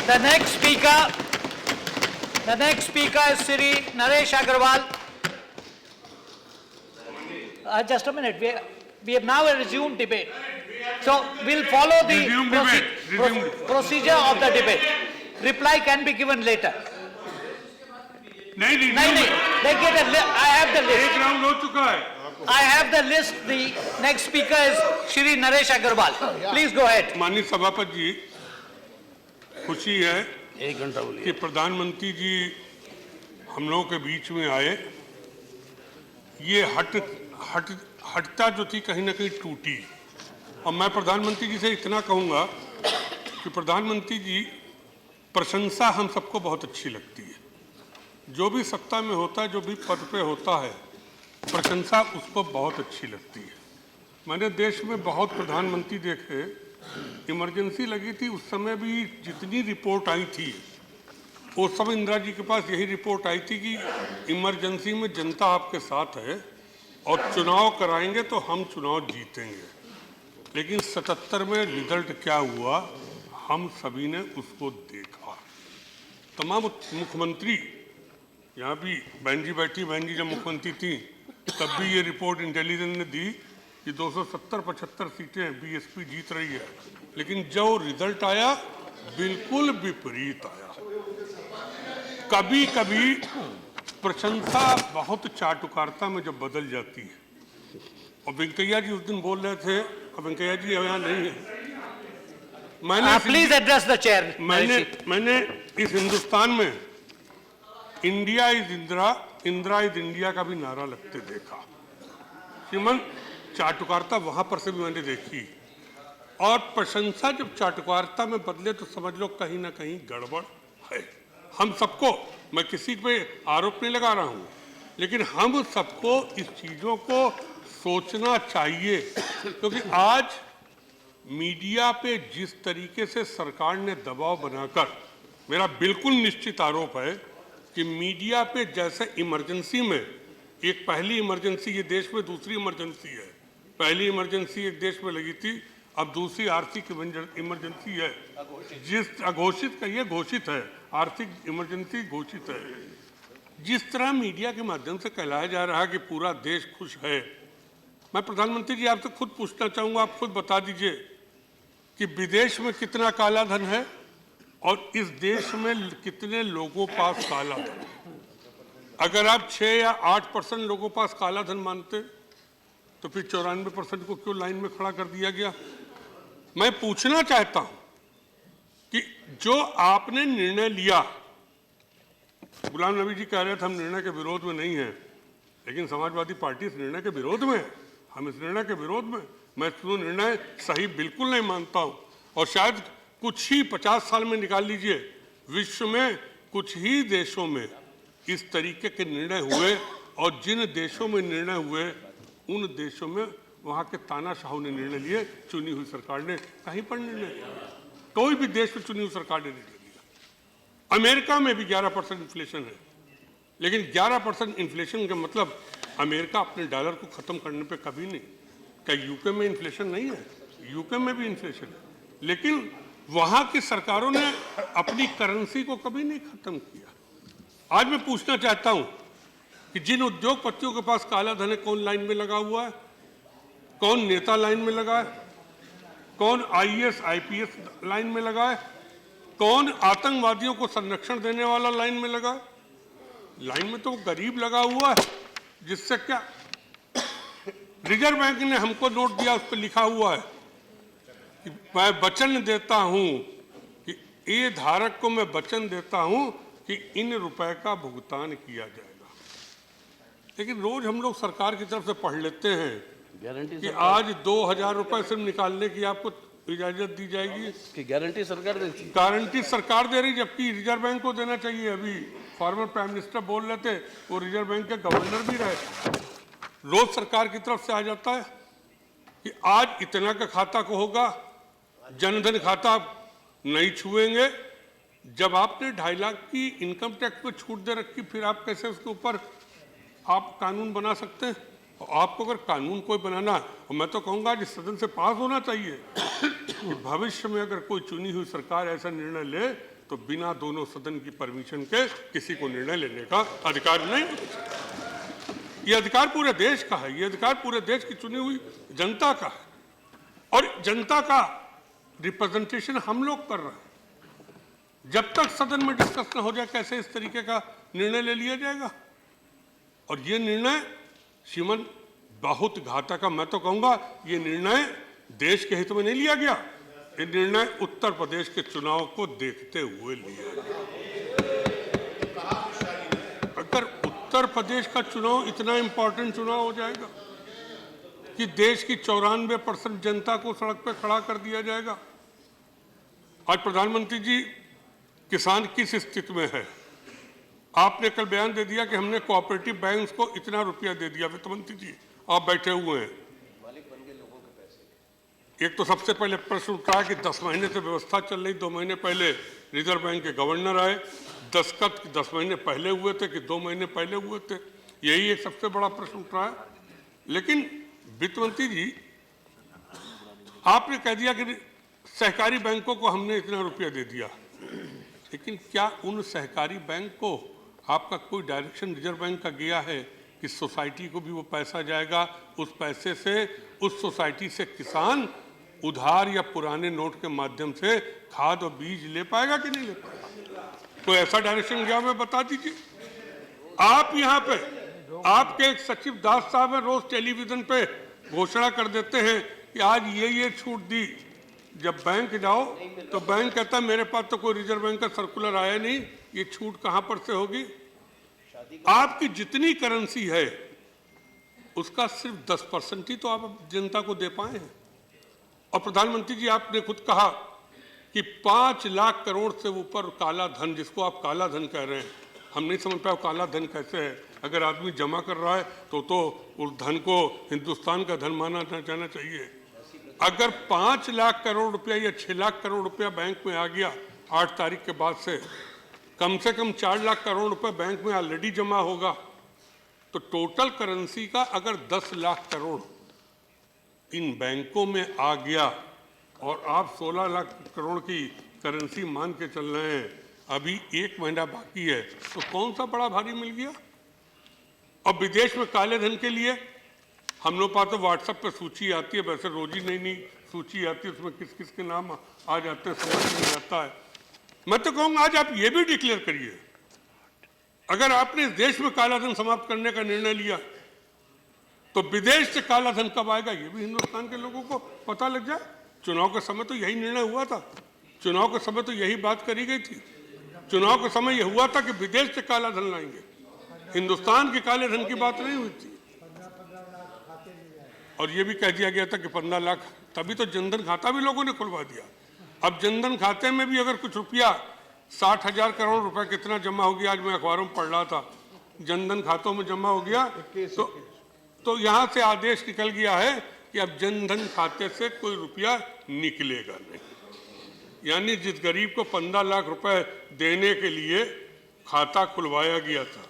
The next speaker is Sri Naresh Agarwal. Just a minute. We have now resumed debate. So we'll follow the procedure of the debate. Reply can be given later. नहीं, I have the list. एक round हो चुका है। I have the list. The next speaker is Shri Naresh Agarwal. Please go ahead. माननीय सभापति जी, खुशी है कि प्रधानमंत्री जी हम लोगों के बीच में आए। ये हटता जो थी कहीं ना कहीं टूटी। और मैं प्रधानमंत्री जी से इतना कहूँगा कि प्रधानमंत्री जी, प्रशंसा हम सबको बहुत अच्छी लगती है। जो भी सत्ता में होता है, जो भी पद पे होता है, प्रशंसा उसको बहुत अच्छी लगती है। मैंने देश में बहुत प्रधानमंत्री देखे, इमरजेंसी लगी थी उस समय भी जितनी रिपोर्ट आई थी, उस समय इंदिरा जी के पास यही रिपोर्ट आई थी कि इमरजेंसी में जनता आपके साथ है और चुनाव कराएंगे तो हम चुनाव जीतेंगे। लेकिन 77 में रिजल्ट क्या हुआ, हम सभी ने उसको देखा। तमाम मुख्यमंत्री, यहाँ भी बहन जी बैठी, बहन जी जब मुख्यमंत्री थी तब भी ये रिपोर्ट इंटेलिजेंस ने दी कि 270-75 सीटें बीएसपी जीत रही है। लेकिन जो रिजल्ट आया बिल्कुल विपरीत आया। कभी कभी प्रशंसा बहुत चाटुकारिता में जब बदल जाती है। और वेंकैया जी उस दिन बोल रहे थे, और वेंकैया जी यहाँ नहीं है, प्लीज एड्रेस द चेयर। मैंने इस हिंदुस्तान में India is Indira, Indira is India का भी नारा लगते देखा। श्रीमान, चाटुकारिता वहां पर से भी मैंने देखी। और प्रशंसा जब चाटुकारिता में बदले तो समझ लो कहीं ना कहीं गड़बड़ है। हम सबको, मैं किसी पे आरोप नहीं लगा रहा हूं, लेकिन हम सबको इस चीजों को सोचना चाहिए। क्योंकि आज मीडिया पे जिस तरीके से सरकार ने दबाव बनाकर, मेरा बिल्कुल निश्चित आरोप है कि मीडिया पे जैसे इमरजेंसी में, एक पहली इमरजेंसी ये देश में, दूसरी इमरजेंसी है। पहली इमरजेंसी एक देश में लगी थी, अब दूसरी आर्थिक इमरजेंसी है, जिस अघोषित कहिए घोषित है, आर्थिक इमरजेंसी घोषित है। जिस तरह मीडिया के माध्यम से कहलाया जा रहा है कि पूरा देश खुश है, मैं प्रधानमंत्री जी आपसे खुद पूछना चाहूँगा, आप खुद बता दीजिए कि विदेश में कितना काला धन है और इस देश में कितने लोगों पास काला धन है। अगर आप 6 या 8% लोगों पास काला धन मानते तो फिर 94% को क्यों लाइन में खड़ा कर दिया गया। मैं पूछना चाहता हूं कि जो आपने निर्णय लिया, गुलाम नबी जी कह रहे थे हम निर्णय के विरोध में नहीं हैं, लेकिन समाजवादी पार्टी इस निर्णय के विरोध में है। हम इस निर्णय के विरोध में, मैं इसको निर्णय सही बिल्कुल नहीं मानता हूं। और शायद कुछ ही 50 साल में निकाल लीजिए, विश्व में कुछ ही देशों में इस तरीके के निर्णय हुए, और जिन देशों में निर्णय हुए उन देशों में वहाँ के तानाशाहों ने निर्णय लिए, चुनी हुई सरकार ने कहीं पर निर्णय लिया। कोई भी देश में चुनी हुई सरकार ने निर्णय लिया। अमेरिका में भी 11% इन्फ्लेशन है, लेकिन 11% इन्फ्लेशन का मतलब अमेरिका अपने डॉलर को खत्म करने पे कभी नहीं। क्या यूके में इन्फ्लेशन नहीं है? यूके में भी इन्फ्लेशन है, लेकिन वहाँ की सरकारों ने अपनी करेंसी को कभी नहीं खत्म किया। आज मैं पूछना चाहता हूं कि जिन उद्योगपतियों के पास काला धन है, कौन लाइन में लगा हुआ है? कौन नेता लाइन में लगा है? कौन आईएएस आईपीएस लाइन में लगा है? कौन आतंकवादियों को संरक्षण देने वाला लाइन में लगा है? लाइन में तो गरीब लगा हुआ है, जिससे क्या, रिजर्व बैंक ने हमको नोट दिया, उस पर लिखा हुआ है कि मैं वचन देता हूं कि ये धारक को मैं वचन देता हूं कि इन रुपए का भुगतान किया जाएगा। लेकिन रोज हम लोग सरकार की तरफ से पढ़ लेते हैं कि आज 2000 रुपए सिर्फ निकालने की आपको इजाजत दी जाएगी कि गारंटी सरकार देती है। गारंटी सरकार दे रही, जबकि रिजर्व बैंक को देना चाहिए। अभी फॉर्मर प्राइम मिनिस्टर बोल रहे थे, वो रिजर्व बैंक के गवर्नर भी रहे। रोज सरकार की तरफ से आ जाता है कि आज इतना का खाता को होगा, जनधन खाता नहीं छुएंगे। जब आपने 2.5 लाख की इनकम टैक्स पे छूट दे रखी, फिर आप कैसे उसके ऊपर आप कानून बना सकते हैं? आपको अगर कानून कोई बनाना, और मैं तो कहूँगा जिस सदन से पास होना चाहिए कि भविष्य में अगर कोई चुनी हुई सरकार ऐसा निर्णय ले तो बिना दोनों सदन की परमिशन के किसी को निर्णय लेने का अधिकार नहीं। ये अधिकार पूरे देश का है, ये अधिकार पूरे देश की चुनी हुई जनता का है और जनता का रिप्रेजेंटेशन हम लोग कर रहे हैं। जब तक सदन में डिस्कस न हो जाए कैसे इस तरीके का निर्णय ले लिया जाएगा। और ये निर्णय श्रीमान बहुत घातक है। मैं तो कहूंगा ये निर्णय देश के हित में नहीं लिया गया, ये निर्णय उत्तर प्रदेश के चुनाव को देखते हुए लिया गया। अगर उत्तर प्रदेश का चुनाव इतना इंपॉर्टेंट चुनाव हो जाएगा कि देश की 94% जनता को सड़क पर खड़ा कर दिया जाएगा। आज प्रधानमंत्री जी किसान किस स्थिति में है, आपने कल बयान दे दिया कि हमने कोऑपरेटिव बैंक्स को इतना रुपया दे दिया। वित्त मंत्री जी आप बैठे हुए हैं, एक तो सबसे पहले प्रश्न उठा कि 10 महीने से व्यवस्था चल रही, 2 महीने पहले रिजर्व बैंक के गवर्नर आए, दस्तखत 10 महीने पहले हुए थे कि 2 महीने पहले हुए थे, यही एक सबसे बड़ा प्रश्न उठ रहा है। लेकिन वित्त मंत्री जी आपने कह दिया कि सहकारी बैंकों को हमने इतना रुपया दे दिया, लेकिन क्या उन सहकारी बैंक को आपका कोई डायरेक्शन रिजर्व बैंक का गया है कि सोसाइटी को भी वो पैसा जाएगा, उस पैसे से उस सोसाइटी से किसान उधार या पुराने नोट के माध्यम से खाद और बीज ले पाएगा कि नहीं ले पाएगा? कोई ऐसा डायरेक्शन गया हमें बता दीजिए। आप यहाँ पे आपके एक सचिव दास साहब है, रोज टेलीविजन पे घोषणा कर देते हैं कि आज ये छूट दी। जब बैंक जाओ तो बैंक कहता है मेरे पास तो कोई रिजर्व बैंक का सर्कुलर आया नहीं, ये छूट कहां पर से होगी? आपकी जितनी करेंसी है उसका सिर्फ 10% ही तो आप जनता को दे पाए हैं। और प्रधानमंत्री जी आपने खुद कहा कि 5 लाख करोड़ से ऊपर काला धन, जिसको आप काला धन कह रहे हैं, हम नहीं समझ पाए काला धन कैसे है। अगर आदमी जमा कर रहा है तो उस धन को हिंदुस्तान का धन माना जाना चाहिए। अगर 5 लाख करोड़ रुपया या 6 लाख करोड़ रुपया बैंक में आ गया 8 तारीख के बाद से कम 4 लाख करोड़ रुपया बैंक में ऑलरेडी जमा होगा, तो टोटल करेंसी का अगर 10 लाख करोड़ इन बैंकों में आ गया और आप 16 लाख करोड़ की करेंसी मान के चल रहे हैं, अभी 1 महीना बाकी है, तो कौन सा बड़ा भारी मिल गया। और विदेश में काले धन के लिए हम लोग पास तो व्हाट्सएप पे सूची आती है, वैसे रोज ही नई सूची आती है, उसमें किस किस के नाम आ जाते हैं समझ नहीं आता है। मैं तो कहूँगा आज आप ये भी डिक्लेयर करिए, अगर आपने इस देश में काला धन समाप्त करने का निर्णय लिया तो विदेश से काला धन कब आएगा ये भी हिंदुस्तान के लोगों को पता लग जाए। चुनाव के समय तो यही निर्णय हुआ था, चुनाव के समय तो यही बात करी गई थी। चुनाव के समय यह हुआ था कि विदेश से काला धन लाएंगे, हिंदुस्तान के काले धन की बात नहीं हुई थी। और ये भी कह दिया गया था कि 15 लाख, तभी तो जनधन खाता भी लोगों ने खुलवा दिया। अब जनधन खाते में भी अगर कुछ रुपया 60,000 करोड़ रुपए कितना जमा हो गया, आज मैं अखबारों में पढ़ रहा था, जनधन खातों में जमा हो गया, तो यहाँ से आदेश निकल गया है कि अब जनधन खाते से कोई रुपया निकलेगा नहीं। यानी जिस गरीब को 15 लाख रुपए देने के लिए खाता खुलवाया गया था,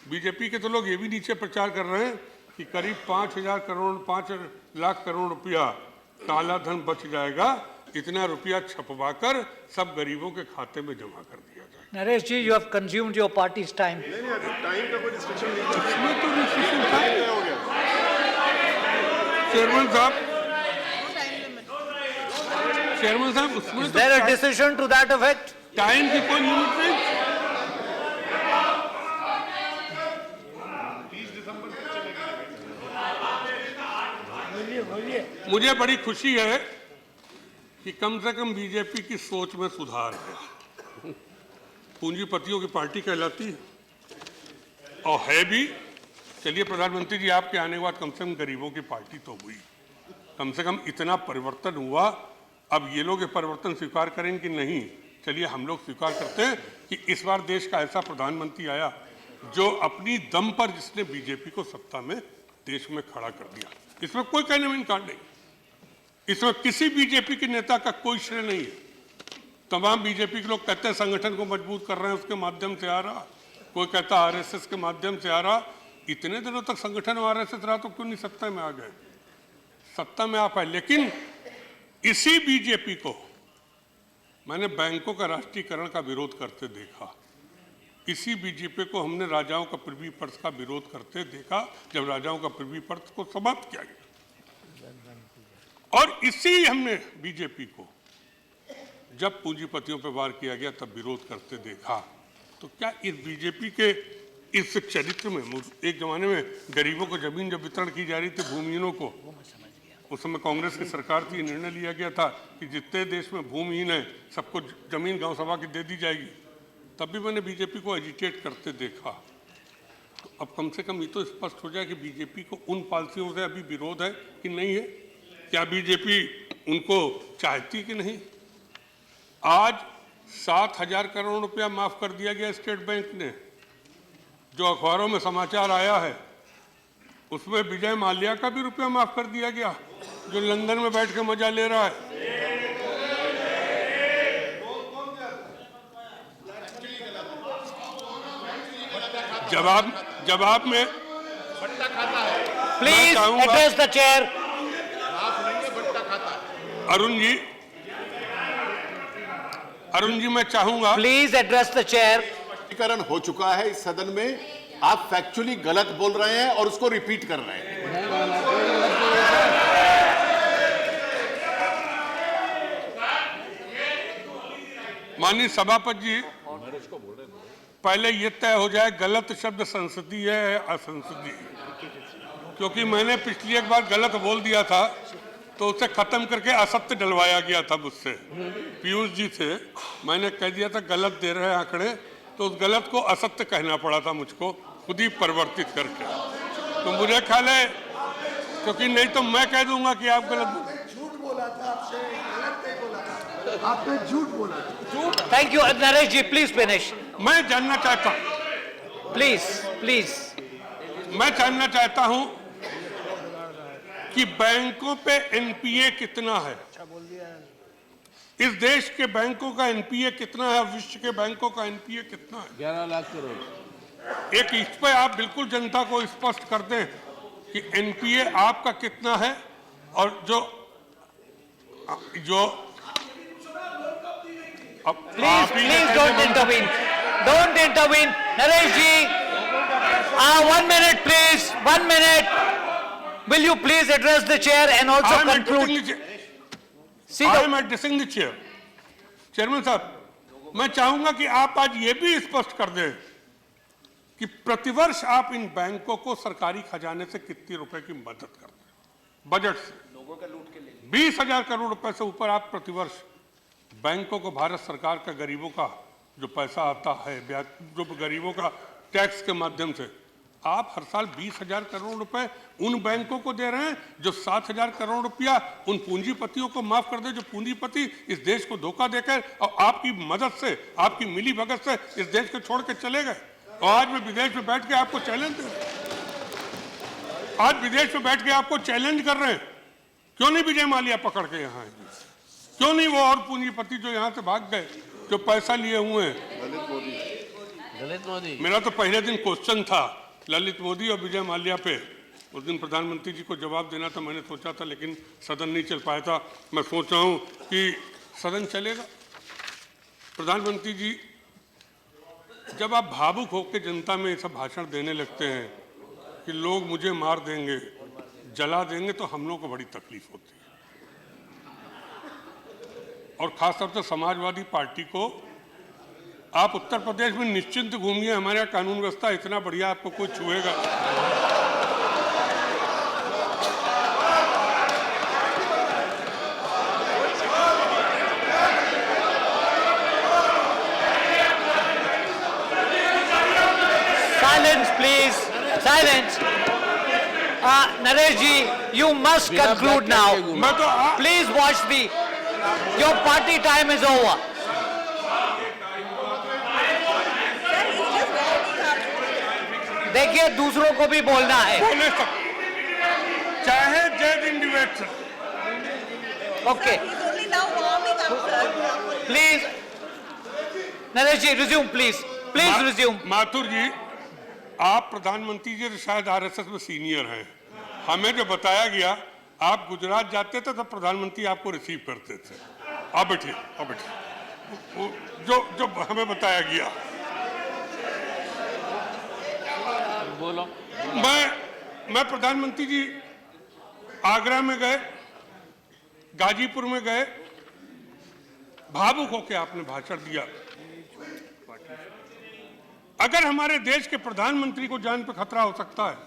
बीजेपी के तो लोग ये भी नीचे प्रचार कर रहे हैं कि करीब 5 लाख करोड़ रुपया काला धन बच जाएगा, इतना रुपया छपवाकर सब गरीबों के खाते में जमा कर दिया जाए। नरेश जी, you have consumed your party's time. Time का कोई रिस्ट्रिक्शन नहीं है। इसमें तो रिस्ट्रिक्शन था। क्या हो गया? चेयरमैन साहब उसमें Is there a decision to that effect? Time की कोई लिमिट नहीं। मुझे बड़ी खुशी है कि कम से कम बीजेपी की सोच में सुधार है। पूंजीपतियों की पार्टी कहलाती है और है भी। चलिए प्रधानमंत्री जी आपके आने के बाद कम से कम गरीबों की पार्टी तो हुई, कम से कम इतना परिवर्तन हुआ। अब ये लोग ये परिवर्तन स्वीकार करेंगे कि नहीं, चलिए हम लोग स्वीकार करते हैं कि इस बार देश का ऐसा प्रधानमंत्री आया जो अपनी दम पर जिसने बीजेपी को सत्ता में देश में खड़ा कर दिया। इसमें कोई कहने में इनकार नहीं, इसमें किसी बीजेपी के नेता का कोई श्रेय नहीं है। तमाम बीजेपी के लोग कहते हैं संगठन को मजबूत कर रहे हैं, उसके माध्यम से आ रहा, कोई कहता आरएसएस के माध्यम से आ रहा। इतने दिनों तक संगठन आरएसएस रहा तो क्यों नहीं सत्ता में आ गए? सत्ता में आ पाए। लेकिन इसी बीजेपी को मैंने बैंकों का राष्ट्रीयकरण का विरोध करते देखा। इसी बीजेपी को हमने राजाओं का प्रिवी पर्स का विरोध करते देखा जब राजाओं का प्रिवी पर्स को समाप्त किया गया, और इसी हमने बीजेपी को जब पूंजीपतियों पर वार किया गया तब विरोध करते देखा। तो क्या इस बीजेपी के इस चरित्र में, एक जमाने में गरीबों को जमीन जब वितरण की जा रही थी, भूमिहीनों को, उस समय कांग्रेस की सरकार थी, निर्णय लिया गया था कि जितने देश में भूमिहीन है सबको जमीन गांव सभा की दे दी जाएगी। तब भी मैंने बीजेपी को एजिटेट करते देखा। तो अब कम से कम ये तो स्पष्ट हो जाए कि बीजेपी को उन पॉलिसियों से अभी विरोध है कि नहीं है। क्या बीजेपी उनको चाहती कि नहीं? आज 7,000 करोड़ रुपया माफ कर दिया गया स्टेट बैंक ने। जो अखबारों में समाचार आया है उसमें विजय माल्या का भी रुपया माफ कर दिया गया, जो लंदन में बैठ के मजा ले रहा है। जवाब में please address the chair. Arun ji मैं चाहूंगा, प्लीज एड्रेस द चेयर। करण हो चुका है इस सदन में, आप फैक्चुअली गलत बोल रहे हैं और उसको रिपीट कर रहे हैं। माननीय सभापति जी, पहले ये तय हो जाए गलत शब्द संसदीय है या असंसदीय, क्योंकि मैंने पिछली एक बार गलत बोल दिया था तो उसे खत्म करके असत्य डलवाया गया था मुझसे, पीयूष जी से। मैंने कह दिया था गलत दे रहे हैं आंकड़े, तो उस गलत को असत्य कहना पड़ा था मुझको, खुद ही परिवर्तित करके। तो मुझे ख्याल है, क्योंकि नहीं तो मैं कह दूंगा कि आप गलत झूठ बोला था आपसे, गलत नहीं बोला था, आपने झूठ बोला था। Thank you Naresh ji, please finish. मैं जानना चाहता प्लीज मैं जानना चाहता हूं कि बैंकों पे एनपीए कितना है। इस देश के बैंकों का एनपीए कितना है, विश्व के बैंकों का एनपीए कितना है? 11 लाख करोड़। एक इस पे आप बिल्कुल जनता को स्पष्ट कर दें कि एनपीए आपका कितना है, और जो please don't intervene Naresh ji. 1 minute please, 1 minute. Will you please address the chair and also conclude? I am addressing the chair. Chairman साहब, मैं चाहूंगा कि आप आज ये भी स्पष्ट कर दें कि प्रतिवर्ष आप इन बैंकों को सरकारी खजाने से कितने रुपए की मदद करते हैं बजट से? 20,000 करोड़ रुपए से ऊपर आप प्रतिवर्ष बैंकों को, भारत सरकार का गरीबों का जो पैसा आता है, जो गरीबों का टैक्स के माध्यम से, आप हर साल 20,000 करोड़ रुपए उन बैंकों को दे रहे हैं जो 7,000 करोड़ रुपया उन पूंजीपतियों को माफ कर दे, जो पूंजीपति इस देश को धोखा देकर और आपकी मदद से, आपकी मिली भगत से इस देश को छोड़ के चले गए। और आज मैं विदेश में बैठ के आपको चैलेंज दे रहा हूं, आज विदेश में बैठ के आपको चैलेंज कर रहे हैं, क्यों नहीं विजय माल्या पकड़ के यहाँ आएंगे? क्यों नहीं वो और पूंजीपति जो यहाँ से भाग गए, जो पैसा लिए हुए हैं? ललित मोदी। मेरा तो पहले दिन क्वेश्चन था ललित मोदी और विजय माल्या पे। उस दिन प्रधानमंत्री जी को जवाब देना था, मैंने सोचा था, लेकिन सदन नहीं चल पाया था। मैं सोच रहा हूँ कि सदन चलेगा। प्रधानमंत्री जी, जब आप भावुक होकर जनता में ऐसा भाषण देने लगते हैं कि लोग मुझे मार देंगे, जला देंगे, तो हम लोगों को बड़ी तकलीफ होती है। और खासतौर से समाजवादी पार्टी को, आप उत्तर प्रदेश में निश्चिंत घूमिए, हमारे यहाँ कानून व्यवस्था इतना बढ़िया, आपको कोई छुएगा। Silence, please. Silence. Naresh ji, you must conclude now. मैं तो Please watch the. Your party time is over. देखिए, दूसरों को भी बोलना है। बोले सब, चाहे जय दिन debate. Okay. Please. Naresh ji, resume, please. Please resume. Mathur ji, आप प्रधानमंत्री जी तो शायद आरएसएस में सीनियर हैं। हमें जो बताया गया, आप गुजरात जाते थे तो प्रधानमंत्री आपको रिसीव करते थे। आप बैठिए, आप बैठिए। जो जो हमें बताया गया। बोलो। मैं प्रधानमंत्री जी आगरा में गए, गाजीपुर में गए, भावुक होकर आपने भाषण दिया। अगर हमारे देश के प्रधानमंत्री को जान पे खतरा हो सकता है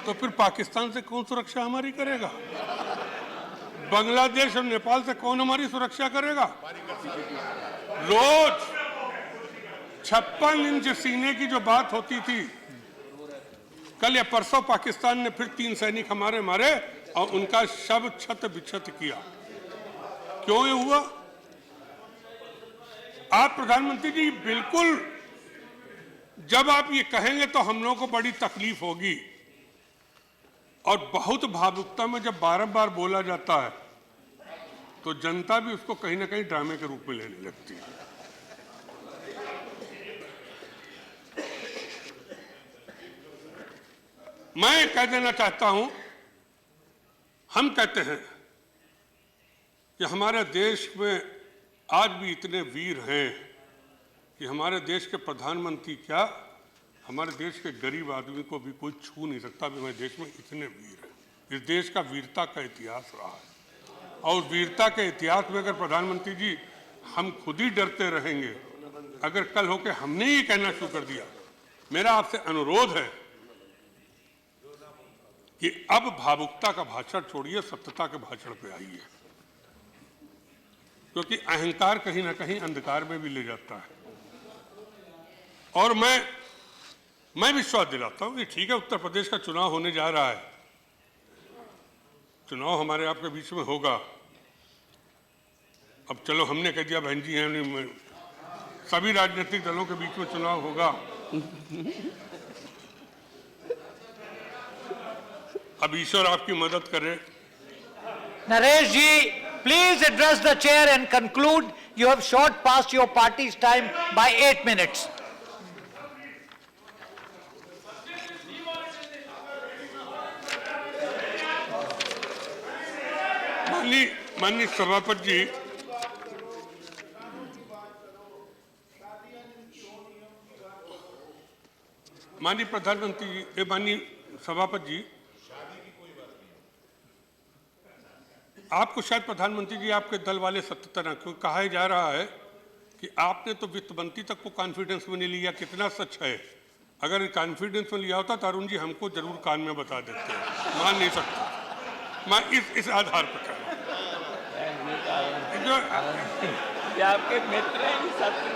तो फिर पाकिस्तान से कौन सुरक्षा हमारी करेगा? बांग्लादेश और नेपाल से कौन हमारी सुरक्षा करेगा? रोज 56 इंच सीने की जो बात होती थी, कल या परसों पाकिस्तान ने फिर 3 सैनिक हमारे मारे और उनका शव छत बिछत किया। क्यों ये हुआ? आप प्रधानमंत्री जी बिल्कुल, जब आप ये कहेंगे तो हम लोगों को बड़ी तकलीफ होगी, और बहुत भावुकता में जब बार-बार बोला जाता है तो जनता भी उसको कहीं ना कहीं ड्रामे के रूप में लेने लगती है। मैं कह देना चाहता हूं, हम कहते हैं कि हमारे देश में आज भी इतने वीर हैं कि हमारे देश के प्रधानमंत्री क्या, हमारे देश के गरीब आदमी को भी कोई छू नहीं सकता। भी हमारे देश में इतने वीर हैं। इस देश का वीरता का इतिहास रहा है, और वीरता के इतिहास में अगर प्रधानमंत्री जी हम खुद ही डरते रहेंगे, अगर कल होके हमने ही कहना शुरू कर दिया, मेरा आपसे अनुरोध है कि अब भावुकता का भाषण छोड़िए, सत्यता के भाषण पे आइए, क्योंकि अहंकार कहीं ना कहीं अंधकार में भी ले जाता है। और मैं विश्वास दिलाता हूं कि ठीक है, उत्तर प्रदेश का चुनाव होने जा रहा है, चुनाव हमारे आपके बीच में होगा। अब चलो हमने कह दिया बहन जी हैं, सभी राजनीतिक दलों के बीच में चुनाव होगा। अब ईश्वर आपकी मदद करे। Naresh ji, please address the chair and conclude. You have shot past your party's time by 8 minutes. माननीय सभापति जी, माननीय प्रधानमंत्री जी, माननीय सभापति जी, आपको शायद प्रधानमंत्री जी आपके दल वाले सत्ता ना, क्यों कहा जा रहा है कि आपने तो वित्त मंत्री तक को कॉन्फिडेंस में नहीं लिया। कितना सच है? अगर कॉन्फिडेंस में लिया होता तो अरुण जी हमको जरूर कान में बता देते हैं। मान नहीं सकता। मैं इस आधार पर कह रहा हूं। ये आपके मित्र हैं साथी।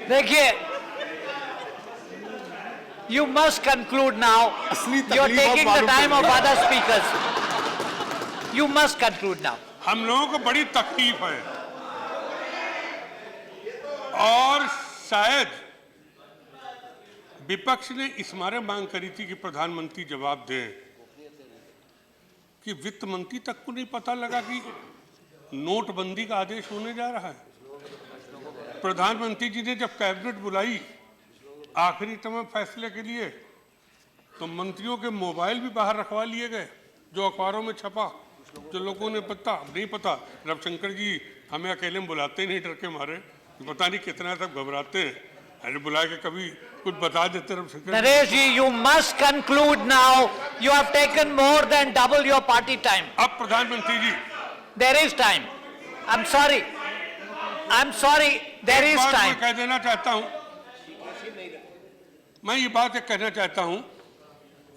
देखिए, you must conclude now. You are taking the time of other speakers. You must conclude now. हम लोगों को बड़ी तकलीफ है, और शायद विपक्ष ने इस मारे मांग करी थी कि प्रधानमंत्री जवाब दें कि वित्त मंत्री तक को नहीं पता लगा कि नोटबंदी का आदेश होने जा रहा है। प्रधानमंत्री जी ने जब कैबिनेट बुलाई आखिरी तमाम फैसले के लिए, तो मंत्रियों के मोबाइल भी बाहर रखवा लिए गए, जो अखबारों में छपा, जो लोगों ने नहीं पता। रविशंकर जी हमें अकेले में बुलाते नहीं, डर के मारे, पता नहीं कितना सब घबराते हैं। अरे बुला के कभी कुछ बता देते Ravishankar. Naresh ji, you must conclude now. You have taken more than double your party time. अब प्रधानमंत्री जी, There is time. I'm sorry. There is time. मैं कह देना चाहता हूं, मैं ये बात कहना चाहता हूं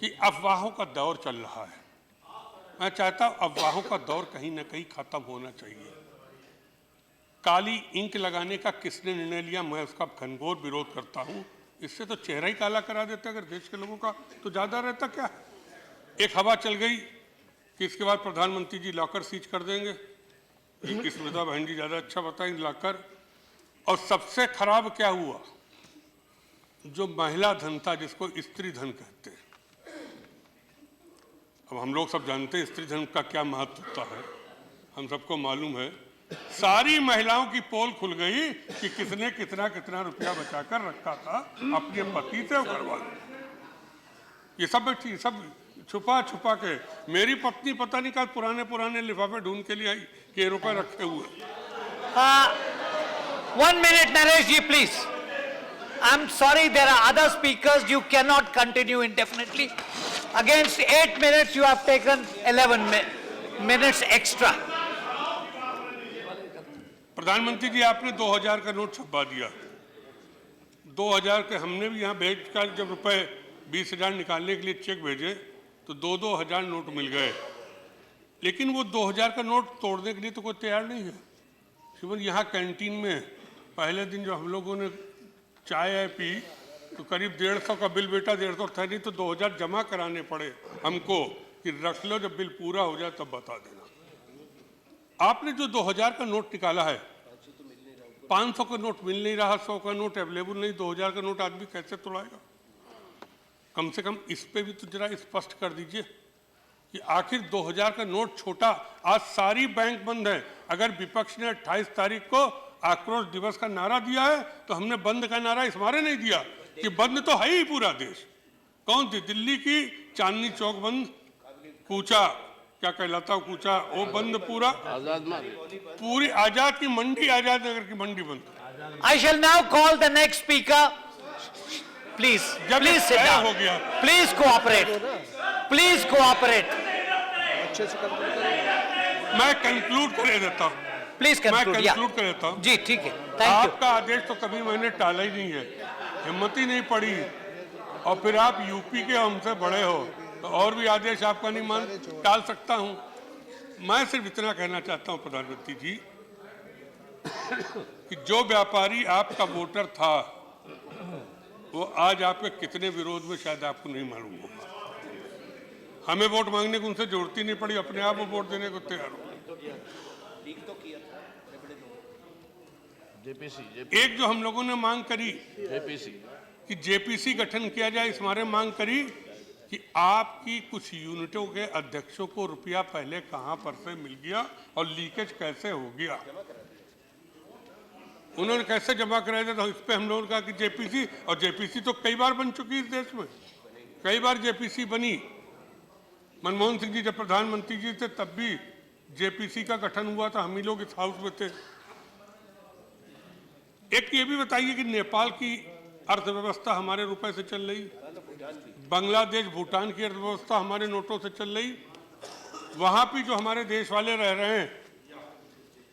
कि अफवाहों का दौर चल रहा है। मैं चाहता हूं अफवाहों का दौर कहीं ना कहीं खत्म होना चाहिए। काली इंक लगाने का किसने निर्णय लिया, मैं उसका घनघोर विरोध करता हूं। इससे तो चेहरा ही काला करा देता अगर देश के लोगों का, तो ज्यादा रहता क्या। एक हवा चल गई कि इसके बाद प्रधानमंत्री जी लॉकर सीज कर देंगे। इनकी स्मृता बहन जी ज्यादा अच्छा बताएंगे लॉकर। और सबसे खराब क्या हुआ, जो महिला धन था, जिसको स्त्री धन कहते हैं। अब हम लोग सब जानते हैं स्त्री धन का क्या महत्व होता है, हम सबको मालूम है। सारी महिलाओं की पोल खुल गई कि किसने कितना कितना रुपया बचाकर रखा था अपने पति से करवा लो। ये सब चीज सब छुपा छुपा के मेरी पत्नी पता नहीं कल पुराने पुराने लिफाफे ढूंढ के लिए आई कि ये रुपए रखे हुए। 1 minute, Naresh ji, please. I'm sorry, there are other speakers. You cannot continue indefinitely. Against 8 minutes, you have taken 11 minutes extra. प्रधानमंत्री जी, आपने 2000 का नोट छपवा दिया। 2000 के हमने भी यहाँ भेज कर जब रुपए 20,000 निकालने के लिए चेक भेजे तो 2,000 नोट मिल गए, लेकिन वो 2000 का नोट तोड़ने के लिए तो कोई तैयार नहीं है। शिवन, यहाँ कैंटीन में पहले दिन जो हम लोगों ने चाय पी तो करीब 150 का बिल बेटा 150 था नहीं तो 2000 जमा कराने पड़े हमको कि रख लो, जब बिल पूरा हो जाए तब बता देना। आपने जो 2000 का नोट निकाला है, 500 का नोट मिल नहीं रहा, 100 का नोट अवेलेबल नहीं, 2000 का नोट आदमी कैसे तोड़ाएगा? कम से कम इस पे भी तो जरा स्पष्ट कर दीजिए कि आखिर 2000 का नोट छोटा। आज सारी बैंक बंद है। अगर विपक्ष ने 28 तारीख को आक्रोश दिवस का नारा दिया है तो हमने बंद का नारा इस मारे नहीं दिया कि बंद तो है ही पूरा देश। कौन सी दिल्ली की चांदनी चौक बंद, कूचा क्या कहलाता है, कूचा वो बंद पूरा, पूरी आजाद की मंडी, आजाद नगर की मंडी बंद। I shall now call the next speaker. Please, जब please sit तय down. हो गया। Please cooperate. Please cooperate. मैं कंक्लूड कर देता हूँ। Please मैं conclude. Yeah. कंक्लूड कर देता हूँ। जी ठीक है, थैंक यू। आपका आदेश तो कभी मैंने टाला ही नहीं है, हिम्मत ही नहीं पड़ी, और फिर आप यूपी के हमसे बड़े हो तो और भी आदेश आपका नहीं मान टाल सकता हूं। मैं सिर्फ इतना कहना चाहता हूं प्रधानमंत्री जी कि जो व्यापारी आपका वोटर था वो आज आपके कितने विरोध में शायद आपको नहीं मालूम होगा। हमें वोट मांगने को उनसे जरूरत ही नहीं पड़ी, अपने आप वो वोट देने को तैयार हो। एक जो हम लोगों ने मांग करी कि जेपीसी गठन किया जाए, इस मारे मांग करी कि आपकी कुछ यूनिटों के अध्यक्षों को रुपया पहले कहां पर से मिल गया और लीकेज कैसे हो गया, उन्होंने कैसे जमा कराया था। तो इस पे हम लोगों ने कहा कि जेपीसी, और जेपीसी तो कई बार बन चुकी है इस देश में, कई बार जेपीसी बनी। मनमोहन सिंह जी जब प्रधानमंत्री जी थे तब भी जेपीसी का गठन हुआ था, हम ही लोग इस हाउस में थे। एक ये भी बताइए कि नेपाल की अर्थव्यवस्था हमारे रुपए से चल रही, बांग्लादेश भूटान की अर्थव्यवस्था हमारे नोटों से चल रही, वहां भी जो हमारे देश वाले रह रहे हैं,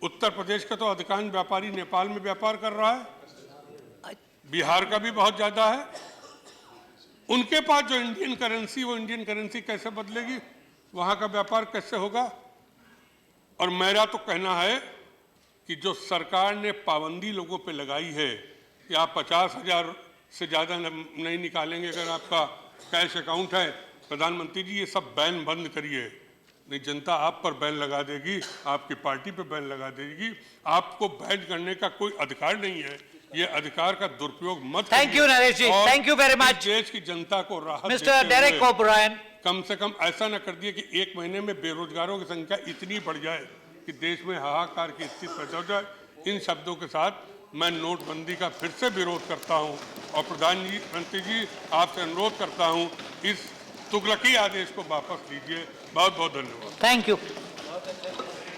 उत्तर प्रदेश का तो अधिकांश व्यापारी नेपाल में व्यापार कर रहा है, बिहार का भी बहुत ज्यादा है, उनके पास जो इंडियन करेंसी, वो इंडियन करेंसी कैसे बदलेगी, वहां का व्यापार कैसे होगा। और मेरा तो कहना है कि जो सरकार ने पाबंदी लोगों पे लगाई है कि आप 50,000 से ज़्यादा नहीं निकालेंगे अगर आपका कैश अकाउंट है, प्रधानमंत्री जी ये सब बैन बंद करिए, नहीं जनता आप पर बैन लगा देगी, आपकी पार्टी पे बैन लगा देगी। आपको बैन करने का कोई अधिकार नहीं है, ये अधिकार का दुरुपयोग मत करिए। Thank you Naresh ji, thank you very much. देश की जनता को राहत मिस्टर डेरेक ओब्रायन, कम से कम ऐसा न कर दिए कि एक महीने में बेरोजगारों की संख्या इतनी बढ़ जाए कि देश में हाहाकार की स्थिति पैदा हो जाए। इन शब्दों के साथ मैं नोटबंदी का फिर से विरोध करता हूं और प्रधानमंत्री जी आपसे अनुरोध करता हूं इस तुगलकी आदेश को वापस लीजिए। बहुत बहुत धन्यवाद। Thank you.